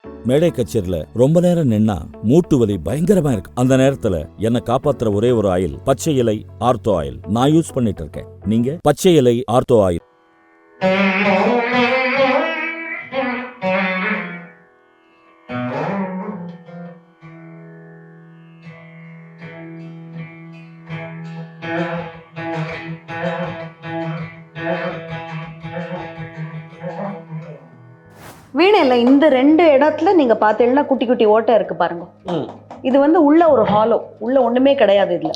மேடை கச்சேரியில ரொம்ப நேரம் நின்னா மூட்டு வலி பயங்கரமா இருக்கு. அந்த நேரத்துல என்ன காப்பாத்துற ஒரே ஒரு ஆயில் பச்சை இலை ஆர்த்தோ ஆயில் நான் யூஸ் பண்ணிட்டு இருக்கேன். நீங்க பச்சை இலை ஆர்த்தோ ஆயில். வீணையில இந்த 2 இடத்துல நீங்க பார்த்தீங்கன்னா குட்டி குட்டி ஓட்டை இருக்கு பாருங்க. இது வந்து உள்ள ஒரு ஹாலோ, உள்ள ஒண்ணுமே கிடையாது. இதுல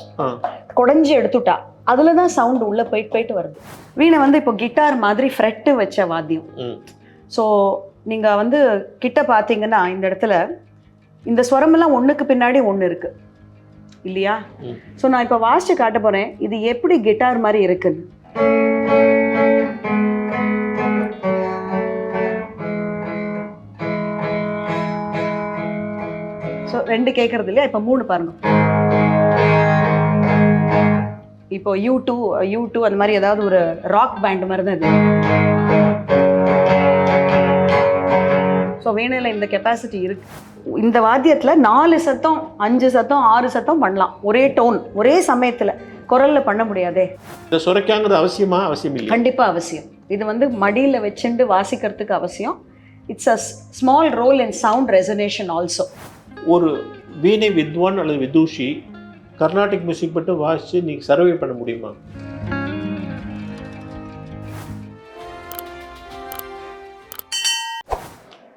குடஞ்சி எடுத்துட்டா அதுலதான் சவுண்ட் உள்ள போயிட்டு வருது. வீணை வந்து இப்போ கிட்டார் மாதிரி ஃப்ரெட்டு வச்ச வாத்தியம். ஸோ நீங்க வந்து கிட்ட பார்த்தீங்கன்னா இந்த இடத்துல இந்த ஸ்வரமெல்லாம் ஒண்ணுக்கு பின்னாடி ஒண்ணு இருக்கு இல்லையா? ஸோ நான் இப்போ வாசிச்சு காட்ட போறேன் இது எப்படி கிட்டார் மாதிரி இருக்குன்னு. ஸோ 2 கேட்கறது இல்லையா? இப்போ 3 பாருங்க. இப்போ U2 அந்த மாதிரி ஏதாவது ஒரு ராக் பேண்ட் மாதிரி தான் இது. ஸோ வீணையில இந்த கெப்பாசிட்டி இருக்கு. இந்த வாத்தியத்தில் 4 சத்தம் 5 சத்தம் 6 சத்தம் பண்ணலாம். ஒரே டோன் ஒரே சமயத்தில் குரல்ல பண்ண முடியாதே. இந்த சுரைக்காங்கிறது அவசியம் இல்லை? கண்டிப்பா அவசியம். இது வந்து மடியில வச்சுட்டு வாசிக்கிறதுக்கு அவசியம். It's a small role in sound resonance also. ஒரு வீணை வித்வான் அல்லது விதூஷி கர்நாடிக் மியூசிக் மட்டும் வாசிச்சு நீங்க சர்வே பண்ண முடியுமா?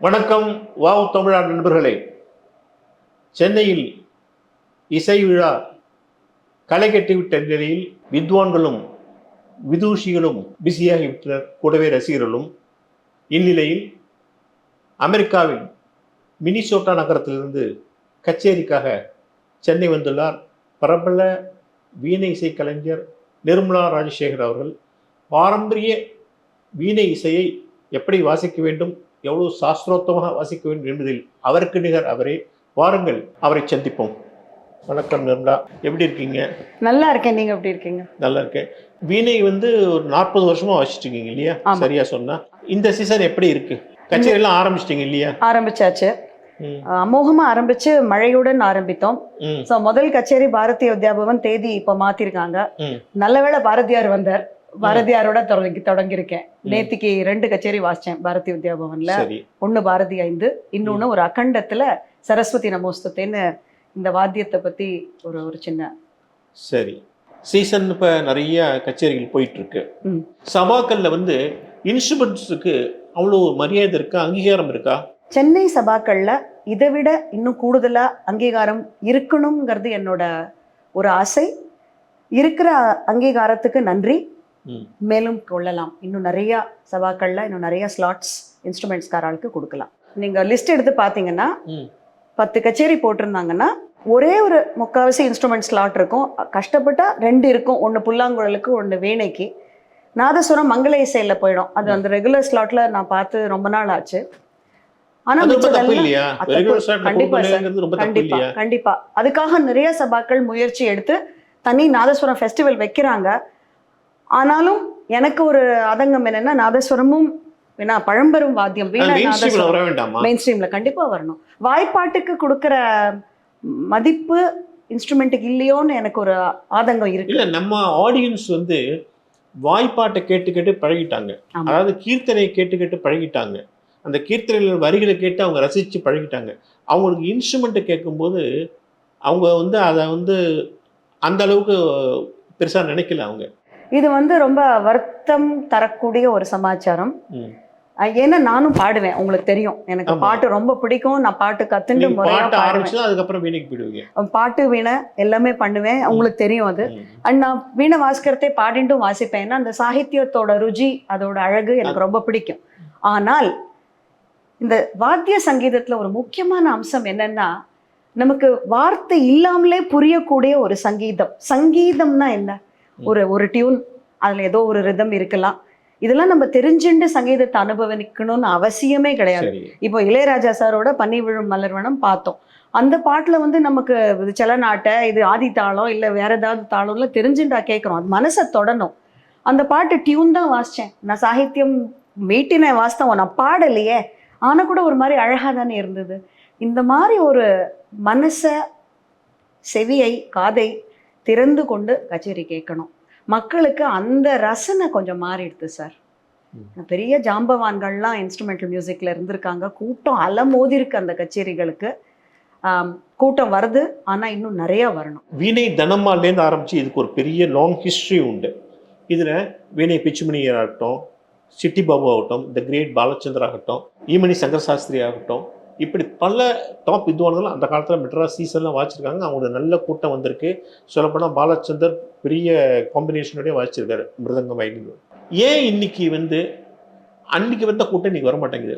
வணக்கம் வாவ் தமிழா நண்பர்களே. சென்னையில் இசை விழா களை கட்டிவிட்ட நிலையில் வித்வான்களும் விதூஷிகளும் பிஸியாகிவிட்டனர், கூடவே ரசிகர்களும். இந்நிலையில் அமெரிக்காவின் மினிசோட்டா நகரத்திலிருந்து கச்சேரிக்காக சென்னை வந்துள்ளார் பிரபல வீணை இசை கலைஞர் நிர்மலா ராஜசேகர் அவர்கள். பாரம்பரிய வீணை இசையை எப்படி வாசிக்க வேண்டும், எவ்வளவு சாஸ்திரோத்தமாக வாசிக்க வேண்டும் என்பதில் அவருக்கு நிகர் அவரே. வாருங்கள் அவரை சந்திப்போம். வணக்கம் நிர்மலா, எப்படி இருக்கீங்க? நல்லா இருக்கேன், நீங்க எப்படி இருக்கீங்க? நல்லா இருக்கேன். வீணை வந்து ஒரு 40 வருஷமா வாசிச்சுட்டு இருக்கீங்க இல்லையா? சரியா சொன்னா. இந்த சீசன் எப்படி இருக்கு? கச்சேரி எல்லாம் ஆரம்பிச்சிட்டீங்க இல்லையா? ஆரம்பிச்சாச்சு. அமோகமா ஆரம்பிச்சு மழையுடன் ஆரம்பித்தோம். சோ முதல் கச்சேரி பாரதிய வித்யாபவன் தேதி இப்ப மாத்திருக்காங்க. நல்லவேளை பாரதியார் வந்தார். பாரதியாரோட தொடங்கியிருக்கேன். நேத்திக்கு 2 கச்சேரி வாசிச்சேன் பாரதிய வித்யாபவன்ல. ஒண்ணு பாரதி 5, இன்னொன்னு ஒரு அகண்டத்துல சரஸ்வதி நமோஸ்துதேன்னு இந்த வாத்தியத்தை பத்தி ஒரு சின்ன. சரி, சீசன் இப்ப நிறைய கச்சேரிகள் போயிட்டு இருக்கு. சபாக்கள்ல வந்து இன்ஸ்ட்ருமெண்ட்ஸுக்கு அவ்வளோ மரியாதை இருக்கா, அங்கீகாரம் இருக்கா? சென்னை சபாக்கள்ல இதை விட இன்னும் கூடுதலா அங்கீகாரம் இருக்கணுங்கிறது என்னோட ஒரு ஆசை. இருக்கிற அங்கீகாரத்துக்கு நன்றி, மேலும் கொள்ளலாம். இன்னும் நிறைய சபாக்கள்ல இன்னும் நிறைய ஸ்லாட்ஸ் இன்ஸ்ட்ருமெண்ட்ஸ்காரர்களுக்கு கொடுக்கலாம். நீங்க லிஸ்ட் எடுத்து பாத்தீங்கன்னா 10 கச்சேரி போட்டிருந்தாங்கன்னா ஒரே ஒரு முக்காவாசி இன்ஸ்ட்ருமெண்ட் ஸ்லாட் இருக்கும். கஷ்டப்பட்டா 2 இருக்கும், ஒன்று புல்லாங்குழலுக்கு ஒன்று வீணைக்கு. நாதஸ்வரம் மங்கள இசையில போயிடும். அது அந்த ரெகுலர் ஸ்லாட்ல நான் பார்த்து ரொம்ப நாள் ஆச்சு. ஆனா கண்டிப்பா அதுக்காக நிறைய சபாக்கள் முயற்சி எடுத்து தனி நாதஸ்வரம் ஃபெஸ்டிவல் வைக்கிறாங்க. ஆனாலும் எனக்கு ஒரு ஆதங்கம் என்னன்னா, நாதஸ்வரமும் பழம்பெரும் வாத்தியம் மெயின் ஸ்ட்ரீம்ல கண்டிப்பா வரணும். வாய்ப்பாட்டுக்கு கொடுக்கிற மதிப்பு இன்ஸ்ட்ருமெண்ட்டுக்கு இல்லையோன்னு எனக்கு ஒரு ஆதங்கம் இருக்கு. இல்ல, நம்ம ஆடியன்ஸ் வந்து வாய்ப்பாட்டை கேட்டு பழகிட்டாங்க. அதாவது கீர்த்தனை கேட்டு பழகிட்டாங்க. அந்த கீர்த்தனைகள் வரிகளை கேட்டு அவங்க ரசிச்சு பழகிட்டாங்க. அவங்களுக்கு இன்ஸ்ட்ருமெண்ட்டை கேட்கும்போது அவங்க வந்து அதை வந்து அந்த அளவுக்கு பெருசா நினைக்கல அவங்க. இது வந்து ரொம்ப வருத்தம் தரக்கூடிய ஒரு சமாச்சாரம். ஏன்னா நானும் பாடுவேன், உங்களுக்கு தெரியும், எனக்கு பாட்டு ரொம்ப பிடிக்கும். நான் பாட்டு கத்துண்டு முறையா பாடுவேன். அதுக்கப்புறம் வீணைக்கு போயிடுவீங்க. பாட்டு வீணை எல்லாமே பண்ணுவேன், உங்களுக்கு தெரியும் அது. அண்ட் நான் வீணை வாசிக்கிறதே பாடிட்டும் வாசிப்பேன். ஏன்னா அந்த சாகித்யத்தோட ருச்சி, அதோட அழகு எனக்கு ரொம்ப பிடிக்கும். ஆனால் இந்த வாத்திய சங்கீதத்துல ஒரு முக்கியமான அம்சம் என்னன்னா, நமக்கு வார்த்தை இல்லாமலே புரியக்கூடிய ஒரு சங்கீதம். சங்கீதம்னா என்ன? ஒரு டியூன், அதுல ஏதோ ஒரு ரிதம் இருக்கலாம். இதெல்லாம் நம்ம தெரிஞ்சுண்டு சங்கீதத்தை அனுபவிக்கணும்னு அவசியமே கிடையாது. இப்போ இளையராஜா சாரோட பன்னி விழும் மலர்வனம் பார்த்தோம். அந்த பாட்டுல வந்து நமக்கு இது செலநாட்டை, இது ஆதி தாளம் இல்லை வேற ஏதாவது தாளம்ல தெரிஞ்சுட்டா கேட்குறோம். அது மனசை தொடணும். அந்த பாட்டு டியூன் தான் வாசிச்சேன் நான். சாகித்யம் மீட்டினை வாசித்தேன், நான் பாடலையே. ஆனால் கூட ஒரு மாதிரி அழகாக தானே இருந்தது. இந்த மாதிரி ஒரு மனசை, செவியை, காதை திறந்து கொண்டு கச்சேரி கேட்கணும். மக்களுக்கு அந்த ரசனை கொஞ்சம் மாறிடுது சார். பெரிய ஜாம்பவான்கள்லாம் இன்ஸ்ட்ருமெண்டல் மியூசிக்கில் இருந்திருக்காங்க. கூட்டம் அலமோதி இருக்கு அந்த கச்சேரிகளுக்கு. கூட்டம் வருது, ஆனால் இன்னும் நிறையா வரணும். வீணை தனம்மாலேருந்து ஆரம்பித்து இதுக்கு ஒரு பெரிய லாங் ஹிஸ்ட்ரி உண்டு. இதில் வீணை பிச்சுமணியர் ஆகட்டும், சிட்டி பாபு ஆகட்டும், த கிரேட் பாலச்சந்தர் ஆகட்டும், ஈமணி சங்கர சாஸ்திரி ஆகட்டும், இப்படி பல டாப் வித்வான்களும் அந்த காலத்தில் மெட்ராஸ் சீசன்லாம் வாசிச்சிருக்காங்க. அவங்களோட நல்ல கூட்டம் வந்திருக்கு. சொல்லப்போனால் பாலச்சந்தர் பெரிய காம்பினேஷனோடய வாசிச்சிருக்காரு மிருதங்கம், வயலின். ஏன் இன்னைக்கு அன்னைக்கு வந்த கூட்டம் இன்னைக்கு வர மாட்டேங்குது?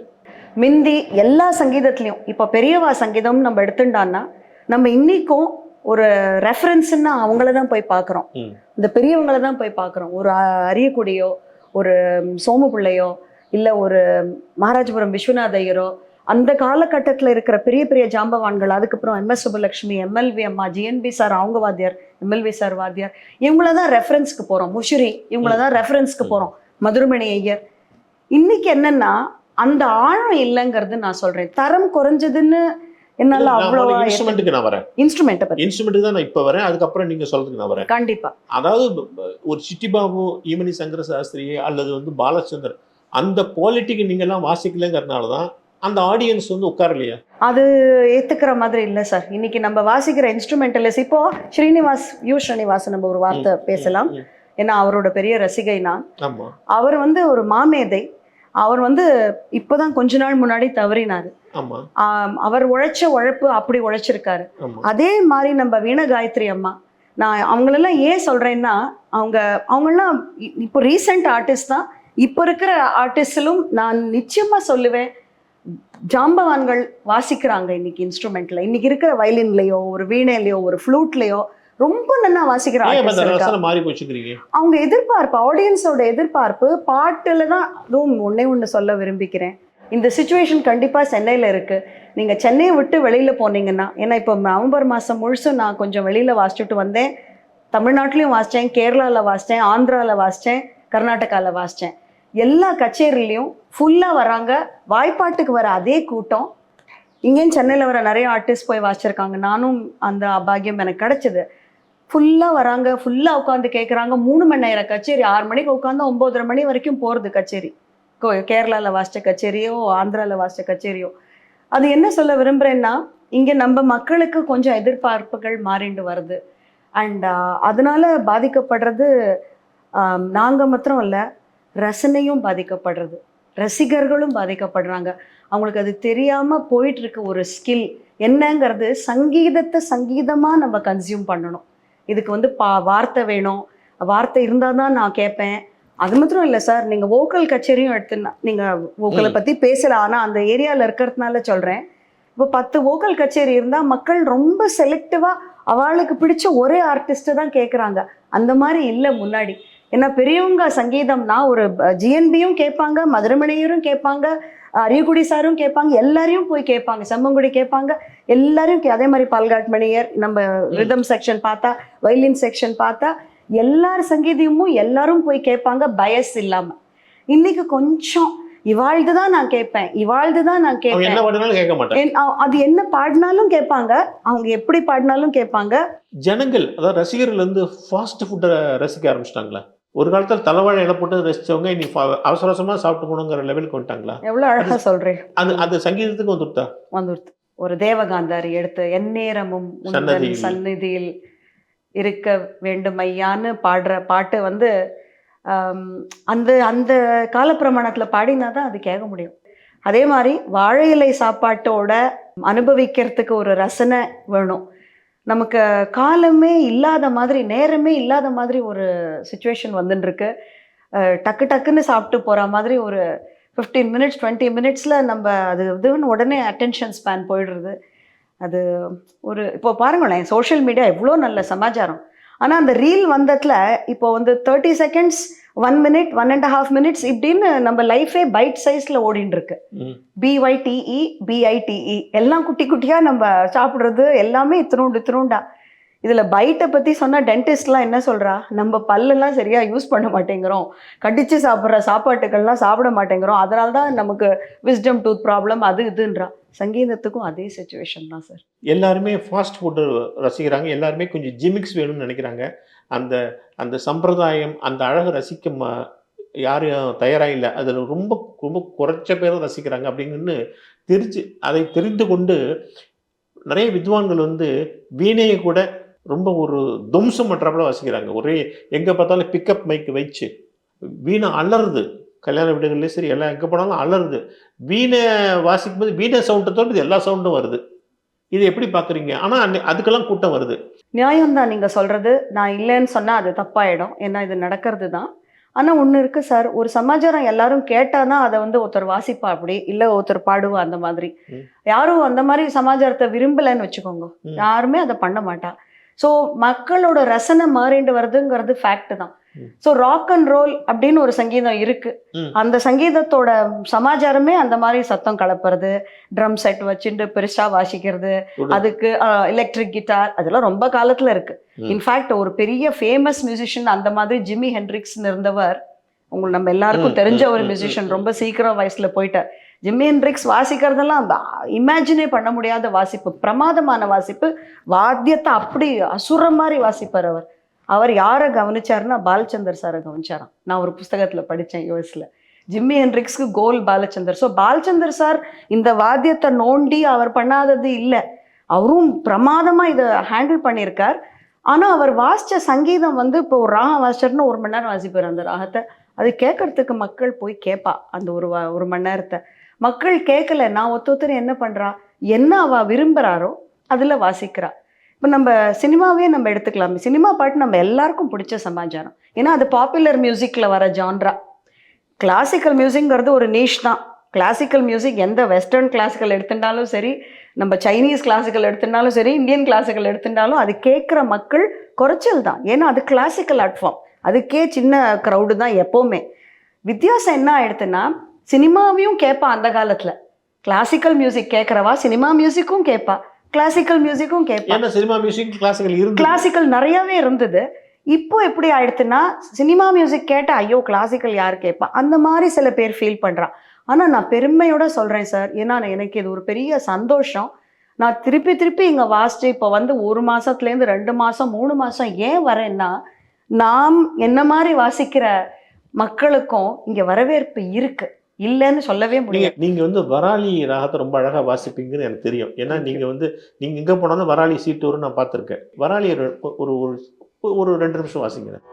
மிந்தி எல்லா சங்கீதத்துலேயும் இப்போ பெரியவா சங்கீதம் நம்ம எடுத்துட்டான்னா நம்ம இன்னைக்கும் ஒரு ரெஃபரன்ஸ்ன்னா அவங்கள தான் போய் பார்க்குறோம். இந்த பெரியவங்களை தான் போய் பார்க்குறோம். ஒரு அரியக்குடியோ, ஒரு சோமபிள்ளையோ, இல்லை ஒரு மகாராஜபுரம் விஸ்வநாத ஐயரோ, அந்த காலகட்டத்தில் இருக்கிற பெரிய பெரிய ஜாம்பவான்கள், அதுக்கப்புறம் MS சுப்புலட்சுமி, MLV அம்மா, GNB சார் அவங்க வாத்தியார், MLV சார் வாத்தியார், இவங்கள தான் ரெஃபரன்ஸ்க்கு போகிறோம். முஷிரி இவங்கள தான் ரெஃபரன்ஸ்க்கு போகிறோம். மதுரமணி ஐயர். இன்னைக்கு என்னன்னா அந்த ஆழம் இல்லைங்கிறது நான் சொல்றேன். தரம் குறைஞ்சதுன்னு என்னால அவ்வளோ இன்ஸ்ட்ருமெண்ட்டுக்கு நான் வரேன். இன்ஸ்ட்ருமெண்ட்டுக்கு தான் நான் இப்போ வரேன். அதுக்கப்புறம் நீங்க சொல்றதுக்கு நான் வரேன். கண்டிப்பா. அதாவது ஒரு சிட்டி பாபு, ஈமணி சங்கர சாஸ்திரி அல்லது பாலச்சந்தர் அந்த குவாலிட்டிக்கு நீங்க எல்லாம் வாசிக்கலங்கிறதுனால தான் அந்த ஆடியன்ஸ் உட்காரலையா? அது ஏத்துக்கிற மாதிரி இல்லை சார். இன்னைக்கு நம்ம வாசிக்கிற இன்ஸ்ட்ருமெண்டலிஸ்ட், இப்போ ஸ்ரீனிவாஸ் நம்ம ஒரு வார்த்தை பேசலாம். ஏன்னா அவரோட பெரிய ரசிகை நான். அவர் ஒரு மாமேதை. அவர் இப்போதான் கொஞ்ச நாள் முன்னாடி தவறினாரு. அவர் உழைச்ச உழைப்பு அப்படி உழைச்சிருக்காரு. அதே மாதிரி நம்ம வீண காயத்ரி அம்மா, நான் அவங்களெல்லாம் ஏன் சொல்றேன்னா அவங்கெல்லாம் இப்போ ரீசெண்ட் ஆர்டிஸ்ட் தான். இப்போ இருக்கிற ஆர்டிஸ்டிலும் நான் நிச்சயமா சொல்லுவேன், ஜாம்பவான்கள் வாசிக்கிறாங்க இன்னைக்கு இன்ஸ்ட்ருமெண்ட்ல. இன்னைக்கு இருக்கிற வயலின்லயோ, ஒரு வீணையிலையோ, ஒரு ஃப்ளூட்லயோ ரொம்ப நல்லா வாசிக்கிறாங்க. அவங்க எதிர்பார்ப்பு, ஆடியன்ஸோட எதிர்பார்ப்பு பாட்டுல தான். அதுவும் ஒண்ணு சொல்ல விரும்பிக்கிறேன். இந்த சிச்சுவேஷன் கண்டிப்பா சென்னையில இருக்கு. நீங்க சென்னையை விட்டு வெளியில போனீங்கன்னா, ஏன்னா இப்போ நவம்பர் மாசம் முழுசும் நான் கொஞ்சம் வெளியில வாசிச்சுட்டு வந்தேன். தமிழ்நாட்டிலையும் வாசித்தேன், கேரளாவில் வாசித்தேன், ஆந்திராவில் வாசித்தேன், கர்நாடகாவில் வாசித்தேன். எல்லா கச்சேரிலையும் ஃபுல்லாக வராங்க. வாய்ப்பாட்டுக்கு வர அதே கூட்டம் இங்கேயும் சென்னையில் வர நிறைய ஆர்டிஸ்ட் போய் வாசிச்சிருக்காங்க. நானும் அந்த பாக்கியம் எனக்கு கிடச்சிது. ஃபுல்லாக வராங்க, ஃபுல்லாக உட்காந்து கேட்குறாங்க. 3 மணி நேரம் கச்சேரி. 6 மணிக்கு உட்காந்து 9:30 மணி வரைக்கும் போகிறது கச்சேரி. கேரளாவில் வாசித்த கச்சேரியோ, ஆந்திராவில் வாசித்த கச்சேரியோ. அது என்ன சொல்ல விரும்புகிறேன்னா, இங்கே நம்ம மக்களுக்கு கொஞ்சம் எதிர்பார்ப்புகள் மாறிண்டு வருது. அண்ட் அதனால பாதிக்கப்படுறது நாங்கள் மாத்திரம் இல்லை, ரசனையும் பாதிக்கப்படுறது, ரசிகர்களும் பாதிக்கப்படுறாங்க. அவங்களுக்கு அது தெரியாமல் போயிட்டுருக்கு. ஒரு ஸ்கில் என்னங்கிறது, சங்கீதத்தை சங்கீதமாக நம்ம கன்சியூம் பண்ணணும். இதுக்கு வார்த்தை வேணும். வார்த்தை இருந்தால் தான் நான் கேட்பேன். அது மாத்திரம் இல்லை சார், நீங்கள் வோக்கல் கச்சேரியும் எடுத்துனா, நீங்கள் வோக்கலை பற்றி பேசலாம். ஆனால் அந்த ஏரியாவில் இருக்கிறதுனால சொல்கிறேன். இப்போ 10 வோக்கல் கச்சேரி இருந்தால் மக்கள் ரொம்ப செலக்டிவாக அவளுக்கு பிடிச்ச ஒரே ஆர்டிஸ்ட்டை தான் கேட்குறாங்க. அந்த மாதிரி இல்லை முன்னாடி. ஏன்னா பெரியவங்க சங்கீதம்னா ஒரு GNBயும் கேட்பாங்க, மதுரமணியரும் கேட்பாங்க, அரியக்குடி சாரும் கேட்பாங்க, எல்லாரையும் போய் கேட்பாங்க, செம்மங்குடி கேட்பாங்க, எல்லாரையும் அதே மாதிரி பால்காட் மணியர். நம்ம ரிதம் செக்ஷன் பார்த்தா, வயலின் செக்ஷன் பார்த்தா, எல்லார் சங்கீதமும் எல்லாரும் போய் கேட்பாங்க, பயஸ் இல்லாம. இன்னைக்கு கொஞ்சம் இவாழ்ந்து தான் நான் கேட்பேன், இவாழ்ந்து தான் நான் கேட்பேன். அது என்ன பாடினாலும் கேட்பாங்க, அவங்க எப்படி பாடினாலும் கேட்பாங்க. ஜனங்கள், அதாவது ரசிகர்கள் ஃபாஸ்ட் ஃபுட்டை ரசிக்க ஆரம்பிச்சிட்டாங்களா? ஒரு காலத்தில் தலைவாழை இலை போட்டு ரசிச்சவங்க இன்னைக்கு அவசர அவசரமா சாப்பிட்டு போகணுங்கிற லெவலுக்கு வந்துட்டாங்களா? எவ்வளவு அழகா சொல்றேன். அது சங்கீதத்துக்கு வந்துருத்து. ஒரு தேவகாந்தாரி எடுத்து எந்நேரமும் சந்நிதியில் இருக்க வேண்டும் ஐயான்னு பாடுற பாட்டு அந்த அந்த காலப்பிரமாணத்தில் பாடினா தான் அது கேட்க முடியும். அதே மாதிரி வாழை இலை சாப்பாட்டோட அனுபவிக்கிறதுக்கு ஒரு ரசனை வேணும். நமக்கு காலமே இல்லாத மாதிரி, நேரமே இல்லாத மாதிரி ஒரு சுச்சுவேஷன் வந்துட்டுருக்கு. டக்கு டக்குன்னு சாப்பிட்டு போகிற மாதிரி ஒரு 15 மினிட்ஸ் 20 மினிட்ஸில் நம்ம இதுன்னு உடனே அட்டென்ஷன் ஸ்பேன் போயிடுறது. அது ஒரு இப்போ பாருங்களேன், சோஷியல் மீடியா எவ்வளோ நல்ல சமாச்சாரம். ஆனால் அந்த ரீல் வந்ததில் இப்போ 30 செகண்ட்ஸ், 1 மினிட், 1.5 மினிட்ஸ் இப்படின்னு நம்ம லைஃபே பைட் சைஸில் ஓடின்னு இருக்கு. BYTE BITE எல்லாம் குட்டி குட்டியாக நம்ம சாப்பிட்றது எல்லாமே இத்தினூண்டா. இதுல பைட்டை பத்தி சொன்னா டென்டிஸ்ட்லாம் என்ன சொல்றா, நம்ம பல்லெல்லாம் சரியா யூஸ் பண்ண மாட்டேங்கிறோம், கடிச்சு சாப்பிட்ற சாப்பாட்டுக்கள்லாம் சாப்பிட மாட்டேங்கிறோம், அதனால தான் நமக்கு விஸ்டம் டூத் ப்ராப்ளம் அது இதுன்றா. சங்கீதத்துக்கும் அதே சுச்சுவேஷன் தான் சார். எல்லாருமே ஃபாஸ்ட் ஃபுட்டு ரசிக்கிறாங்க, எல்லாருமே கொஞ்சம் ஜிமிக்ஸ் வேணும்னு நினைக்கிறாங்க. அந்த அந்த சம்பிரதாயம், அந்த அழகை ரசிக்க யாரும் தயாராக இல்லை. அதில் ரொம்ப ரொம்ப குறைச்ச பேரும் ரசிக்கிறாங்க அப்படின்னு அதை தெரிந்து கொண்டு நிறைய வித்வான்கள் வந்து வீணையை கூட ரொம்ப ஒரு தும்சம் மற்றப்பட வாசிக்கிறாங்க. ஒரே எங்கே பார்த்தாலும் பிக்கப் மைக் வச்சு வீணை அலறுது. கல்யாண வீடுகள்லேயும் சரி, எல்லாம் எங்கே போனாலும் அலறுது. வீணை வாசிக்கும்போது வீணை சவுண்டை தவிர எல்லா சவுண்டும் வருது. இது எப்படி பார்க்குறீங்க? ஆனால் அதுக்கெல்லாம் கூட்டம் வருது. நியாயம்தான் நீங்கள் சொல்கிறது. நான் இல்லைன்னு சொன்னால் அது தப்பாயிடும். ஏன்னா இது நடக்கிறது தான். ஆனால் ஒன்று இருக்குது சார், ஒரு சமாச்சாரம் எல்லாரும் கேட்டால் தான் அதை வந்து ஒருத்தர் வாசிப்பா, அப்படி இல்லை ஒருத்தர் பாடுவா, அந்த மாதிரி. யாரும் அந்த மாதிரி சமாச்சாரத்தை விரும்பலைன்னு வச்சுக்கோங்க, யாருமே அதை பண்ண மாட்டா. ஸோ மக்களோட ரசனை மாறிண்டு வருதுங்கிறது ஃபேக்ட் தான். ஸோ ராக் அண்ட் ரோல் அப்படின்னு ஒரு சங்கீதம் இருக்கு. அந்த சங்கீதத்தோட சமாச்சாரமே அந்த மாதிரி சத்தம் கலப்புறது, ட்ரம் செட் வச்சுட்டு பெருசா வாசிக்கிறது, அதுக்கு எலக்ட்ரிக் கிட்டார், அதெல்லாம் ரொம்ப காலத்துல இருக்கு. இன்ஃபேக்ட் ஒரு பெரிய ஃபேமஸ் மியூசிஷியன் அந்த மாதிரி ஜிம்மி ஹென்ட்ரிக்ஸ்னு இருந்தவர், உங்களுக்கு நம்ம எல்லாருக்கும் தெரிஞ்ச ஒரு மியூசிஷியன், ரொம்ப சீக்கிரம் வயசுல போயிட்டார். ஜிம்மி ஹென்ட்ரிக்ஸ் வாசிக்கிறதெல்லாம் இமேஜினே பண்ண முடியாத வாசிப்பு, பிரமாதமான வாசிப்பு, வாத்தியத்தை அப்படி அசுர மாதிரி வாசிப்பார் அவர். அவர் யாரை கவனிச்சாருன்னா பாலச்சந்தர் சாரை கவனிச்சாராம். நான் ஒரு புஸ்தகத்தில் படித்தேன் யூஎஸ்ல. ஜிம்மி ஹென்ட்ரிக்ஸ்க்கு கோல் பாலச்சந்தர். ஸோ பாலச்சந்தர் சார் இந்த வாத்தியத்தை நோண்டி அவர் பண்ணாதது இல்லை, அவரும் பிரமாதமாக இதை ஹேண்டில் பண்ணியிருக்கார். ஆனால் அவர் வாசித்த சங்கீதம் வந்து இப்போ ஒரு ராகம் வாசிச்சாருன்னா 1 மணி நேரம் வாசிப்பார் அந்த ராகத்தை. அது கேட்கறதுக்கு மக்கள் போய் கேட்பா. அந்த ஒரு மணி நேரத்தை மக்கள் கேட்கல. நான் ஒருத்தர் என்ன பண்ணுறா, என்ன அவள் விரும்புகிறாரோ அதில் வாசிக்கிறா. இப்போ நம்ம சினிமாவே நம்ம எடுத்துக்கலாம். சினிமா பாட்டு நம்ம எல்லாருக்கும் பிடிச்ச சமாச்சாரம். ஏன்னா அது பாப்புலர் மியூசிக்கில் வர ஜான்ரா. கிளாசிக்கல் மியூசிக்ங்கிறது ஒரு நீஷ் தான். கிளாசிக்கல் மியூசிக் எந்த வெஸ்டர்ன் கிளாசிக்கல் எடுத்துட்டாலும் சரி, நம்ம சைனீஸ் கிளாசிக்கல் எடுத்துட்டாலும் சரி, இந்தியன் கிளாசிக்கல் எடுத்துட்டாலும் அது கேட்குற மக்கள் குறைச்சல் தான். ஏன்னா அது கிளாசிக்கல் ஆர்ட் ஃபார்ம், அதுக்கே சின்ன க்ரௌடு தான் எப்போவுமே. வித்தியாசம் என்ன ஆயிடுதுன்னா, சினிமாவையும் கேட்பா அந்த காலத்தில். கிளாசிக்கல் மியூசிக் கேட்குறவா சினிமா மியூசிக்கும் கேட்பா, கிளாசிக்கல் மியூசிக்கும் கேட்பேன். சினிமா மியூசிக் கிளாசிக்கல் நிறையவே இருந்தது. இப்போ எப்படி ஆயிடுச்சுன்னா, சினிமா மியூசிக் கேட்டா ஐயோ கிளாசிக்கல் யார் கேட்பா, அந்த மாதிரி சில பேர் ஃபீல் பண்றா. ஆனா நான் பெருமையோட சொல்றேன் சார், ஏன்னா எனக்கு இது ஒரு பெரிய சந்தோஷம். நான் திருப்பி திருப்பி இங்க வாசிச்சு இப்போ வந்து 1 மாசத்துலேருந்து 2 மாசம் 3 மாசம் ஏன் வரேன்னா, நாம் என்ன மாதிரி வாசிக்கிற மக்களுக்கும் இங்க வரவேற்பு இருக்கு, இல்லைன்னு சொல்லவே முடியும். நீங்க வந்து வராளி ராகத்தை ரொம்ப அழகா வாசிப்பீங்கன்னு எனக்கு தெரியும். ஏன்னா நீங்க எங்க போனாலும் வராளி சீட்டு வரும், நான் பார்த்துருக்கேன். வராளி ஒரு 2 நிமிஷம் வாசிக்கிறேன்.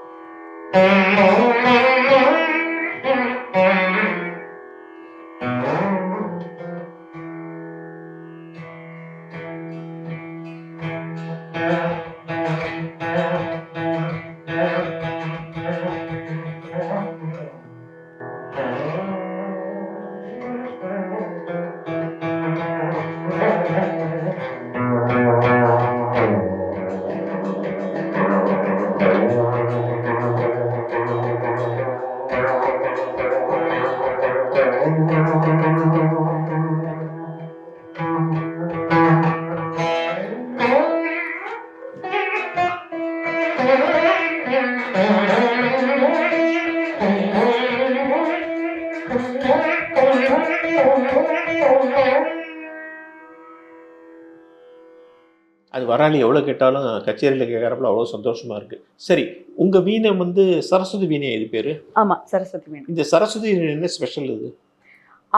அது வராளி எவ்வளோ கேட்டாலும் கச்சேரியில் கேட்குறப்பல அவ்வளோ சந்தோஷமா இருக்கு. சரி, உங்க வீணை வந்து சரஸ்வதி வீணை, இது பேரு? ஆமா, சரஸ்வதி வீணை. இந்த சரஸ்வதி வீணை என்ன ஸ்பெஷல்? இது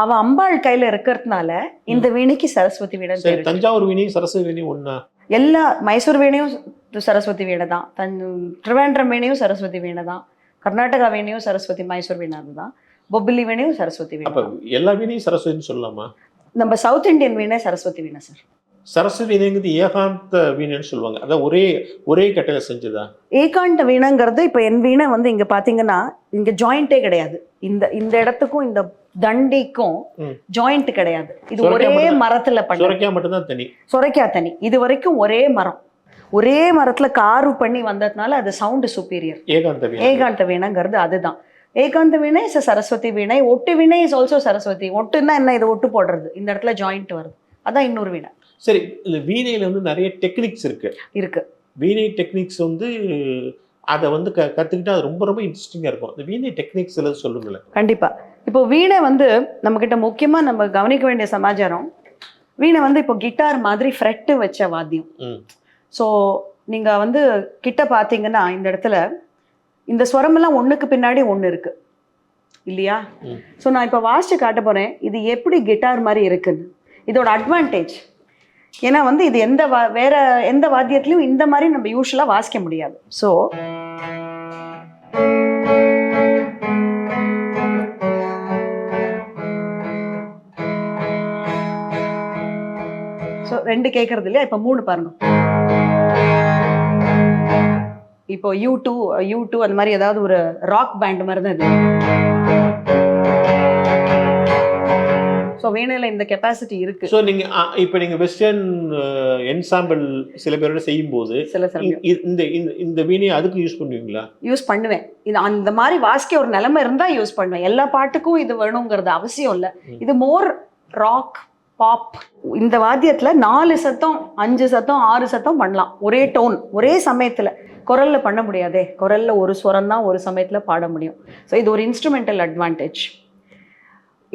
அவ அம்பாள் கையில இருக்கிறதுனால இந்த வீணைக்கு சரஸ்வதி வீணை. சரி, தஞ்சாவூர் வீணையும் சரஸ்வதி வீணையும் ஒண்ணா? எல்லா மைசூர் வீணையும் சரஸ்வதி வீணை தான், திருவேண்டரம் வீணையும் சரஸ்வதி வீணை தான், கர்நாடகா வீணையும் சரஸ்வதி மைசூர் வீணை தான், பொப்பிலி வீணையும் சரஸ்வதி வீணை. அப்ப எல்லா வீணையும் சரஸ்வதினு சொல்லலாமா? நம்ம சவுத் இந்தியன் வீணை சரஸ்வதி வீணை சார். சரஸ்வதி வீணைங்கிறது ஏகாந்த வீணைன்னு சொல்லுவாங்க. அதான் ஒரே கட்டையில செஞ்சதா? ஏகாந்த வீணைங்கிறது இப்போ என் வீணை வந்து இங்க பாத்தீங்கன்னா இங்க ஜாயிண்டே கிடையாது. இந்த இடத்துக்கும் இந்த தண்டிக்கும் ஜாயிண்ட் கிடையாது. இது ஒரே மரத்துல பண்ண. சொரைக்காய் மட்டும்தான் தனி. சொரைக்காய் தனி. இது வரைக்கும் ஒரே மரம், ஒரே மரத்துல கார்வ் பண்ணி வந்ததுனால அது சவுண்ட் சுப்பீரியர். ஏகாந்த வீணைங்கிறது அதுதான். ஏகாந்த வீணை இஸ் சரஸ்வதி வீணை. ஒட்டு வீணை இஸ் ஆல்சோ சரஸ்வதி. ஒட்டுன்னா என்ன, இது ஒட்டு போடுறது, இந்த இடத்துல ஜாயிண்ட் வருது, அதான் இன்னொரு வீணை. சரி, இந்த வீணையில வந்து நிறைய டெக்னிக்ஸ் இருக்கு. வீணை டெக்னிக்ஸ் வந்து அதை வந்து கற்றுக்கிட்டா அது ரொம்ப ரொம்ப இன்ட்ரெஸ்டிங்காக இருக்கும். அந்த வீணை டெக்னிக்ஸ் எல்லாம் சொல்லுங்களேன். கண்டிப்பா. இப்போ வீணை வந்து நம்மக்கிட்ட முக்கியமா நம்ம கவனிக்க வேண்டிய சமாச்சாரம், வீணை வந்து இப்போ கிட்டார் மாதிரி ஃப்ரெட்டு வச்ச வாத்தியம். ஸோ நீங்க வந்து கிட்ட பார்த்தீங்கன்னா இந்த இடத்துல இந்த ஸ்வரமெல்லாம் ஒண்ணுக்கு பின்னாடி ஒன்று இருக்கு இல்லையா? ஸோ நான் இப்போ வாசிச்சு காட்ட போறேன் இது எப்படி கிட்டார் மாதிரி இருக்குன்னு. இதோட அட்வான்டேஜ் ஏன்னா வந்து இது வேற எந்த வாத்தியத்திலையும் இந்த மாதிரி நம்ம யூஸ்வலாக வாசிக்க முடியாது. ஸோ ரெண்டு கேட்கறது இல்லையா? இப்போ 3 பாருங்க. இப்போ U2 அந்த மாதிரி ஏதாவது ஒரு ராக் பேண்ட் மாதிரி தான் இது. ஸோ வீணையில் இந்த கெப்பாசிட்டி இருக்கு. ஸோ நீங்கள் வெஸ்டர்ன் என்சாம்பிள் சில பேரோட செய்யும்போது இந்த வீணையை அதுக்கு யூஸ் பண்ணுவீங்களா? யூஸ் பண்ணுவேன். இது அந்த மாதிரி வாசிக்க ஒரு நிலைமை இருந்தால் யூஸ் பண்ணுவேன். எல்லா பாட்டுக்கும் இது வேணுங்கிறது அவசியம் இல்லை. இது மோர் ராக் பாப். இந்த வாத்தியத்தில் 4 சத்தம் 5 சத்தம் 6 சத்தம் பண்ணலாம். ஒரே டோன் ஒரே சமயத்தில். குரலில் பண்ண முடியாதே. குரலில் ஒரு ஸ்வரம் தான் ஒரு சமயத்தில் பாட முடியும். ஸோ இது ஒரு இன்ஸ்ட்ருமெண்டல் அட்வான்டேஜ்.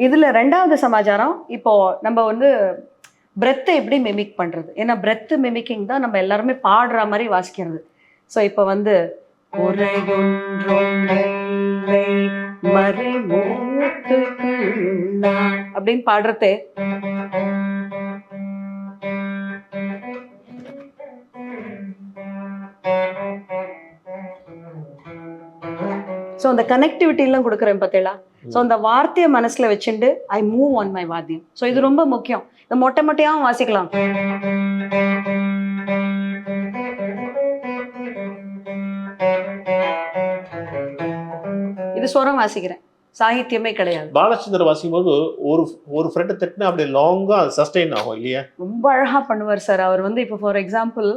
இதில் 2வது சமாச்சாரம், இப்போ நம்ம வந்து பிரெத்தை எப்படி மிமிக் பண்ணுறது. ஏன்னா பிரெத்து மிமிக்கிங் தான் நம்ம எல்லாருமே பாடுற மாதிரி வாசிக்கிறது. ஸோ இப்போ வந்து அப்படின்னு பாடுறதே ஸோ அந்த கனெக்டிவிட்டிலாம் கொடுக்குறேன் பார்த்தீங்களா? ஸோ அந்த வார்த்தையை மனசில் வச்சுட்டு ஐ மூவ் ஆன் மை வாத்தியம். ஸோ இது ரொம்ப முக்கியம். இந்த மொட்டையாகவும் வாசிக்கலாம். இது ஸ்வரம் வாசிக்கிறேன், சாகித்யமே கிடையாது. பாலச்சந்தர் வாசிக்கும் போது ஒரு ஃப்ரெண்டை தட்டினா அப்படியே லாங்கா சஸ்டெயின் ஆகும் இல்லையா? ரொம்ப அழகா பண்ணுவார் சார். அவர் வந்து இப்போ ஃபார் எக்ஸாம்பிள்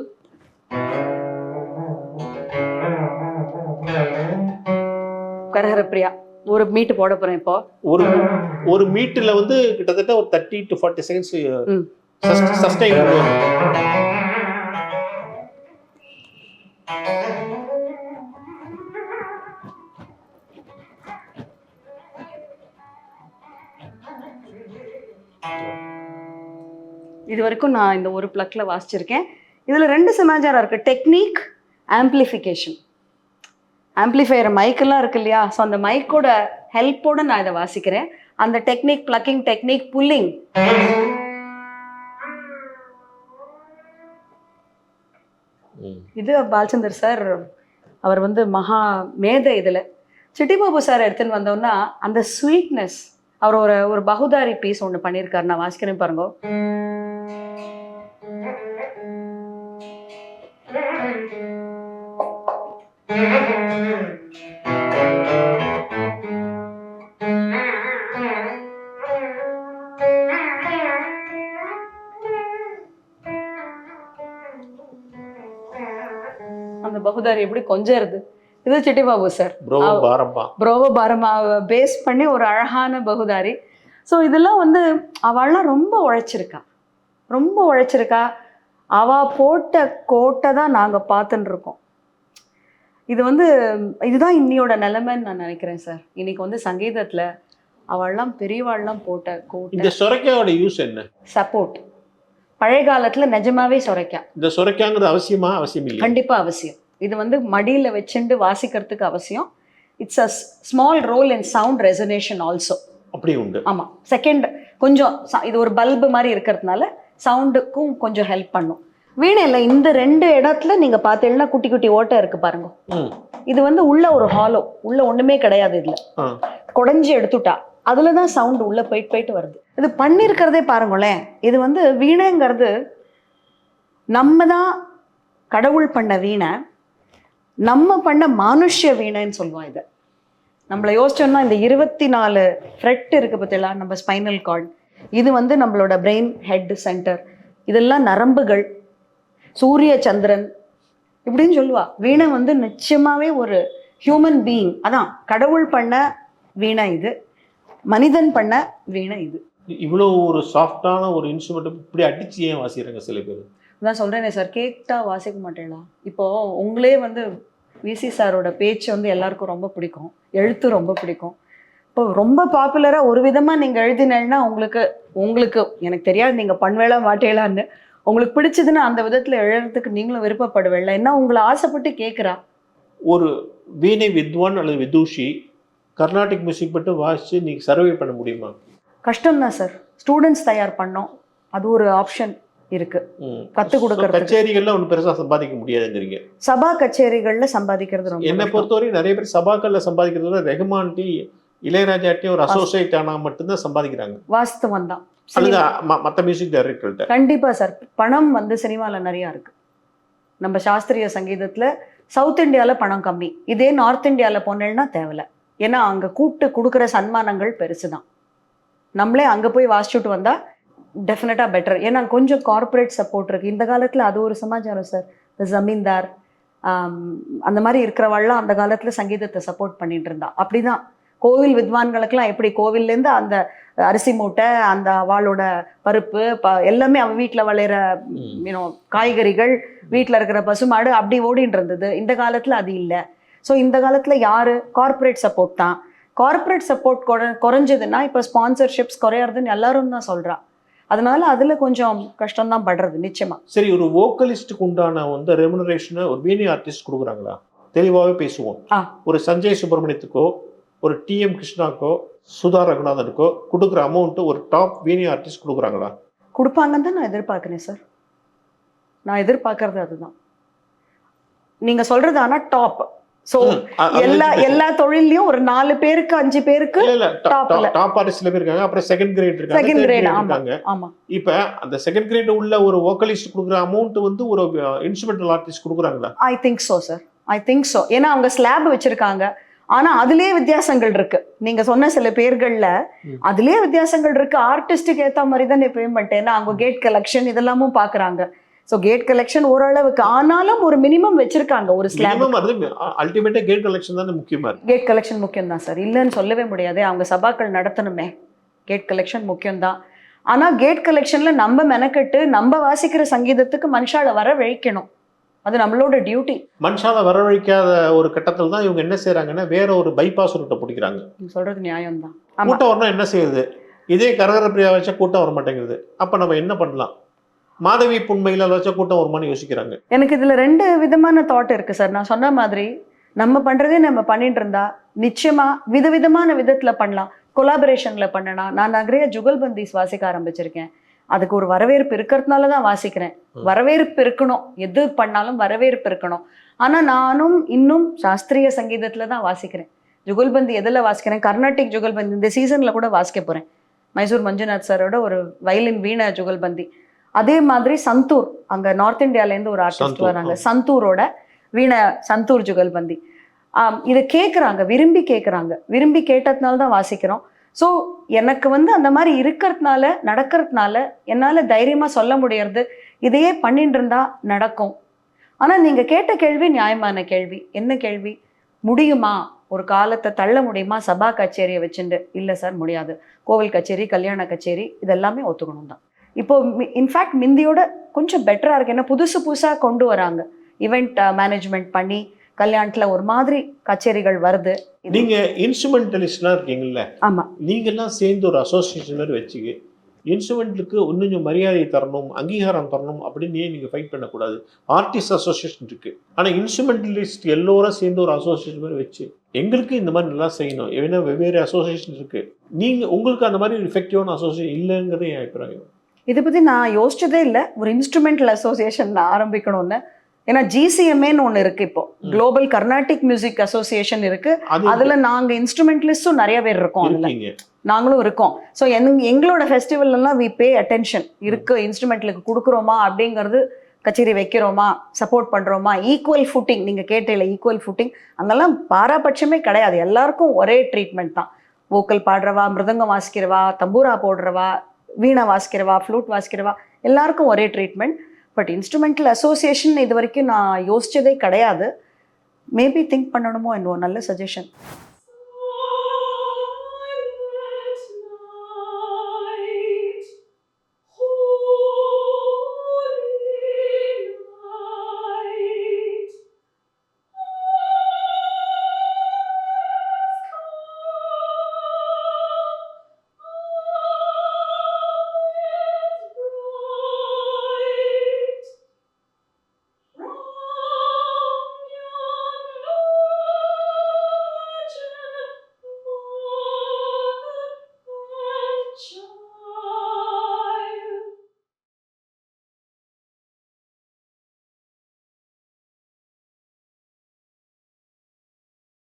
கரஹரப்பிரியா ஒரு மீட்டு போட போறேன். இப்போ ஒரு மீட்டுல வந்து கிட்டத்தட்ட ஒரு 30 to 40 செகண்ட்ஸ் சஸ்டெயின் பண்ணுவாங்க. இது வரைக்கும் நான் இந்த ஒரு பிளக்ல வாசிச்சிருக்கேன். இதுல 2 சமாச்சாரம் இருக்கு. Technique, amplification. ஆம்பிளிஃபையர் மைக்கெல்லாம் இருக்கு இல்லையா? ஸோ அந்த மைக்கோட ஹெல்ப்போட நான் இதை வாசிக்கிறேன். அந்த டெக்னிக், பிளக்கிங் டெக்னிக், புல்லிங். இது பாலச்சந்தர் சார் அவர் வந்து மகா மேதை. இதில் சிட்டிபாபு சார் எடுத்துன்னு வந்தோம்னா அந்த ஸ்வீட்னஸ். அவர் ஒரு பகுதாரி பீஸ் ஒன்று பண்ணியிருக்காரு. நான் வாசிக்கிறேன் பாருங்க. அந்த பகுதாரி எப்படி கொஞ்சறது. இது சிட்டிபாபு சார் ப்ரோவோ பாரமா பேஸ் பண்ணி ஒரு அழகான பகுதாரி. ஸோ இதெல்லாம் வந்து அவள்லாம் ரொம்ப உழைச்சிருக்கா. அவ போட்ட கோட்டை தான் நாங்கள் பார்த்துன்னு இருக்கோம். இது வந்து இதுதான் இன்னையோட நிலைமைன்னு நான் நினைக்கிறேன் சார். இன்னைக்கு வந்து சங்கீதத்துல அவள்லாம் பெரியவாள்லாம் போட்ட கோட்டை. இந்த சொரைக்காயோட யூஸ் என்ன? சப்போர்ட். பழைய காலத்துல நிஜமாவே சொரைக்கா. இந்த சொரைக்காங்கிறது அவசியம் இல்லை? கண்டிப்பா அவசியம். இது வந்து மடியில வச்சுட்டு வாசிக்கிறதுக்கு அவசியம். It's a small role in sound resonance also. அப்படி உண்டு. ஆமா. செகண்ட் கொஞ்சம் இது ஒரு பல்பு மாதிரி இருக்கிறதுனால சவுண்டுக்கும் கொஞ்சம் ஹெல்ப் பண்ணும். வீணையில இந்த 2 இடத்துல நீங்க பார்த்தீங்கன்னா குட்டி குட்டி ஓட்டை இருக்கு பாருங்க. இது வந்து உள்ள ஒரு ஹாலோ, உள்ள ஒண்ணுமே கிடையாது. இதுல குடஞ்சி எடுத்துட்டா அதுலதான் சவுண்ட் உள்ள போயிட்டு வருது. இது பண்ணிருக்கிறதே பாருங்களேன். இது வந்து வீணைங்கிறது நம்ம தான் கடவுள் பண்ண வீணை, நம்ம பண்ண மானுஷ்ய வீணைன்னு சொல்லுவோம். இதை நம்மளை யோசிச்சோம்னா இந்த 24 ஃப்ரெட் இருக்கு பார்த்தீங்களா, நம்ம ஸ்பைனல் கார்டு. இது வந்து நம்மளோட பிரெயின் ஹெட் சென்டர். இதெல்லாம் நரம்புகள், சூரிய சந்திரன் இப்படின்னு சொல்லுவா. வீணை வந்து நிச்சயமாவே ஒரு ஹியூமன் பீயிங். அதான் கடவுள் பண்ண வீணை இது, மனிதன் பண்ண வீணை இது. இவ்வளோ ஒரு சாஃப்டான ஒரு இன்ஸ்ட்ருமெண்ட் இப்படி அடிச்சு ஏன் வாசிக்கிறாங்க சில பேர்? நான் சொல்கிறேனே சார், கேட்டா வாசிக்க மாட்டேடா. இப்போது உங்களே வந்து விசி சாரோட பேச்சு வந்து எல்லாருக்கும் ரொம்ப பிடிக்கும், எழுத்து ரொம்ப பிடிக்கும். இப்போ ரொம்ப பாப்புலராக ஒரு விதமாக நீங்கள் எழுதினேன்னா உங்களுக்கு எனக்கு தெரியாது நீங்கள் பண்ணுவேளா மாட்டேலான்னு, உங்களுக்கு பிடிச்சதுன்னு அந்த விதத்தில் எழுதுறதுக்கு நீங்களும் விருப்பப்படுவேல. என்ன உங்களை ஆசைப்பட்டு கேட்குறா. ஒரு வீணை வித்வான் அல்லது விதூஷி கர்நாடிக் மியூசிக் மட்டும் வாசித்து நீங்கள் சர்வே பண்ண முடியுமா? கஷ்டம்தான் சார். ஸ்டூடெண்ட்ஸ் தயார் பண்ணோம், அது ஒரு ஆப்ஷன் இருக்கு கற்றுக் கொடுக்கறது. கச்சேரிகள்ல ஒன்றும் பெருசாக சம்பாதிக்க முடியாதுங்கிறீங்க. சபா கச்சேரிகளில் சம்பாதிக்கிறது ரொம்ப என்னை பொறுத்தவரைக்கும் நிறைய பேர் சபாக்கள்ல சம்பாதிக்கிறத ரெஹ்மான்ட்டி இளையராஜாட்டி ஒரு அசோசியேட் ஆனால் மட்டும்தான் சம்பாதிக்கிறாங்க. வாஸ்தவம் தான். அல்லது மற்ற மியூசிக் டைரக்டர்கிட்ட. கண்டிப்பா சார், பணம் வந்து சினிமாவில் நிறையா இருக்கு. நம்ம சாஸ்திரிய சங்கீதத்தில் சவுத் இந்தியாவில் பணம் கம்மி, இதே நார்த் இந்தியாவில் போனேன்னா தேவையில்ல. ஏன்னா அங்கே கூப்பிட்டு கொடுக்குற சன்மானங்கள் பெருசு தான். நம்மளே அங்கே போய் வாசிச்சுட்டு வந்தால் டெஃபினட்டாக பெட்டர். ஏன்னா கொஞ்சம் கார்ப்பரேட் சப்போர்ட் இருக்குது. இந்த காலத்தில் அது ஒரு சமாச்சாரம் சார். இந்த ஜமீன்தார் அந்த மாதிரி இருக்கிறவாள்லாம் அந்த காலத்தில் சங்கீதத்தை சப்போர்ட் பண்ணிட்டு இருந்தா. அப்படிதான் கோவில் வித்வான்களுக்கெல்லாம் எப்படி கோவில்லேருந்து அந்த அரிசி மூட்டை, அந்த அவளோட பருப்பு எல்லாமே அவள் வீட்டில் விளையிற காய்கறிகள், வீட்டில் இருக்கிற பசுமாடு அப்படி ஓடிட்டு இருந்தது. இந்த காலத்தில் அது இல்லை. ஸோ இந்த காலத்தில் யார்? கார்ப்பரேட் சப்போர்ட் தான். கார்ப்பரேட் சப்போர்ட் குறைஞ்சதுன்னா இப்போ ஸ்பான்சர்ஷிப்ஸ் குறையாதுன்னு எல்லாரும் தான் சொல்கிறா. அதனால அதில் கொஞ்சம் கஷ்டம்தான் படுறது நிச்சயமா. சரி, ஒரு வோக்கலிஸ்ட்டுக்கு உண்டான வந்து ரெமுனரேஷனை ஒரு வீணை ஆர்டிஸ்ட் கொடுக்குறாங்களா? தெளிவாகவே பேசுவோம். ஒரு சஞ்சய் சுப்பிரமணியத்துக்கோ ஒரு டிஎம் கிருஷ்ணாக்கோ சுதா ரகுநாதனுக்கோ கொடுக்குற அமௌண்ட்டு ஒரு டாப் வீணை ஆர்டிஸ்ட் கொடுக்குறாங்களா? கொடுப்பாங்கன்னு தான் நான் எதிர்பார்க்குறேன் சார். நான் எதிர்பார்க்கறது அதுதான் நீங்க சொல்றது. ஆனா டாப். சோ எல்லா தொழிலையும் ஒரு 4 பேருக்கு 5 பேருக்கு டாப் ஆர்டிஸ்ட் சில பேர் இருக்காங்க. அப்புறம் செகண்ட் கிரேட் இருக்காங்க. செகண்ட் கிரேட் இருக்காங்க. ஆமா. இப்ப அந்த செகண்ட் கிரேட் உள்ள ஒரு வோக்கலிஸ்ட் கொடுக்குற அமௌண்ட் வந்து ஒரு இன்ஸ்ட்ருமெண்டல் ஆர்டிஸ்ட் கொடுக்குறாங்களா? I think so sir, I think so. ஏன்னா அவங்க ஸ்லாப் வச்சிருக்காங்க. ஆனா அதுலயே வித்தியாசங்கள் இருக்கு. நீங்க சொன்ன சில பேர்கள்ல அதுலயே வித்தியாசங்கள் இருக்கு. ஆர்டிஸ்டுக்கு ஏத்த மாதிரி தான் பேமெண்ட். ஏன்னா அவங்க கேட் கலெக்ஷன் இதெல்லாமும் பாக்குறாங்க. ஸோ கேட் கலெக்ஷன் ஓரளவுக்கு, ஆனாலும் ஒரு மினிமம் வச்சிருக்காங்க. ஒரு ஸ்லாப் அல்டிமேட்டா கேட் கலெக்ஷன் தான் முக்கியமா இருக்கு. கேட் கலெக்ஷன் முக்கியம் தான் சார், இல்லைன்னு சொல்லவே முடியாது. அவங்க சபாக்கள் நடத்தணுமே, கேட் கலெக்ஷன் முக்கியம் தான். ஆனா கேட் கலெக்ஷன்ல நம்ம மெனக்கெட்டு நம்ம வாசிக்கிற சங்கீதத்துக்கு மனுஷால வர வைக்கணும். அது நம்மளோட டியூட்டி. மனுஷால வரவழைக்காத ஒரு கட்டத்தில் தான் இவங்க என்ன செய்யறாங்கன்னா வேற ஒரு பைபாஸ் ரூட்டை பிடிக்கிறாங்க. சொல்றது நியாயம் தான். கூட்டம் வரணும் என்ன செய்யுது? இதே கரகர பிரியா வச்சா கூட்டம் வர மாட்டேங்குது. அப்ப நம்ம என்ன பண்ணலாம்? மாதவி புண்மையில வச்சா கூட்டம் வருமானு யோசிக்கிறாங்க. எனக்கு இதுல 2 விதமான தாட் இருக்கு சார். நான் சொன்ன மாதிரி நம்ம பண்றதே நம்ம பண்ணிட்டு இருந்தா நிச்சயமா விதவிதமான விதத்துல பண்ணலாம். கொலாபரேஷன்ல பண்ணலாம். நான் நிறைய ஜுகல்பந்திஸ் வாசிக்க ஆரம்பிச்சிருக்கேன். அதுக்கு ஒரு வரவேற்பு இருக்கிறதுனால தான் வாசிக்கிறேன். வரவேற்பு இருக்கணும், எது பண்ணாலும் வரவேற்பு இருக்கணும். ஆனா நானும் இன்னும் சாஸ்திரிய சங்கீதத்துல தான் வாசிக்கிறேன். ஜுகல்பந்தி எதில் வாசிக்கிறேன்? கர்நாடிக் ஜுகல்பந்தி இந்த சீசன்ல கூட வாசிக்க போறேன். மைசூர் மஞ்சுநாத் சாரோட ஒரு வயலின் வீணை ஜுகல்பந்தி. அதே மாதிரி சந்தூர், அங்க நார்த் இந்தியாலேருந்து ஒரு ஆர்டிஸ்ட் வராங்க, சந்தூரோட வீணை சந்தூர் ஜுகல்பந்தி. இதை கேட்குறாங்க, விரும்பி கேட்குறாங்க. விரும்பி கேட்டதுனால தான் வாசிக்கிறோம். ஸோ எனக்கு வந்து அந்த மாதிரி இருக்கிறதுனால நடக்கிறதுனால என்னால் தைரியமாக சொல்ல முடியறது இதையே பண்ணிட்டு இருந்தா நடக்கும். ஆனால் நீங்கள் கேட்ட கேள்வி நியாயமான கேள்வி. என்ன கேள்வி? முடியுமா? ஒரு காலத்தை தள்ள முடியுமா சபா கச்சேரியை வச்சுட்டு? இல்லை சார் முடியாது. கோவில் கச்சேரி, கல்யாண கச்சேரி இதெல்லாமே ஒத்துக்கணும் தான். இப்போ இன்ஃபேக்ட் மிந்தியோட கொஞ்சம் பெட்டராக இருக்கு. ஏன்னா புதுசாக கொண்டு வராங்க. ஈவெண்ட் மேனேஜ்மெண்ட் பண்ணி கல்யாணத்தில் ஒரு மாதிரி கச்சேரிகள் வருது. நீங்க இன்ஸ்ட்ருமெண்டலிஸ்ட்லாம் இருக்கீங்கல்ல? ஆமா. நீங்கெல்லாம் சேர்ந்து ஒரு அசோசியேஷன் மாதிரி வச்சுக்க, இன்ஸ்ட்ருமெண்ட்டுக்கு இன்னும் மரியாதை தரணும், அங்கீகாரம் தரணும் அப்படின்னு ஏன் நீங்கள் ஃபைட் பண்ணக்கூடாது? ஆர்டிஸ்ட் அசோசியேஷன் இருக்கு. ஆனால் இன்ஸ்ட்ருமெண்டலிஸ்ட் எல்லோரும் சேர்ந்து ஒரு அசோசியேஷன் மாதிரி வச்சு எங்களுக்கு இந்த மாதிரி நல்லா செய்யணும். ஏன்னா வெவ்வேறு அசோசியேஷன் இருக்கு. நீங்கள் உங்களுக்கு அந்த மாதிரி எஃபெக்டிவான அசோசியேஷன் இல்லைங்கிறது என் அபிப்பிராயம். இதை பற்றி நான் யோசிச்சதே இல்லை, ஒரு இன்ஸ்ட்ருமெண்டல் அசோசியேஷன் ஆரம்பிக்கணும்னு. ஏன்னா ஜிசிஎம்ஏன்னு ஒன்று இருக்கு, இப்போ குளோபல் கர்நாடிக் மியூசிக் அசோசியேஷன் இருக்கு. அதுல நாங்க இன்ஸ்ட்ருமெண்டலிஸ்டும் நிறைய பேர் இருக்கோம். அதுல நாங்களும் இருக்கோம். ஸோ எங்களோட ஃபெஸ்டிவல்லாம் வி பே அட்டென்ஷன் இருக்கு. இன்ஸ்ட்ருமெண்ட்லுக்கு கொடுக்குறோமா அப்படிங்கிறது, கச்சேரி வைக்கிறோமா, சப்போர்ட் பண்றோமா, ஈக்குவல் ஃபுட்டிங். நீங்க கேட்டீங்களா ஈக்குவல் ஃபுட்டிங்? அங்கெல்லாம் பாராபட்சமே கிடையாது. எல்லாருக்கும் ஒரே ட்ரீட்மெண்ட் தான். வோக்கல் பாடுறவா, மிருதங்கம் வாசிக்கிறவா, தம்பூரா போடுறவா, வீணை வாசிக்கிறவா, ஃப்ளூட் வாசிக்கிறவா, எல்லாருக்கும் ஒரே ட்ரீட்மெண்ட். பட் இன்ஸ்ட்ருமெண்டல் அசோசியேஷன் இது வரைக்கும் நான் யோசிச்சதே கிடையாது. மேபி திங்க் பண்ணணுமோ என்னவோ. நல்ல சஜஷன்.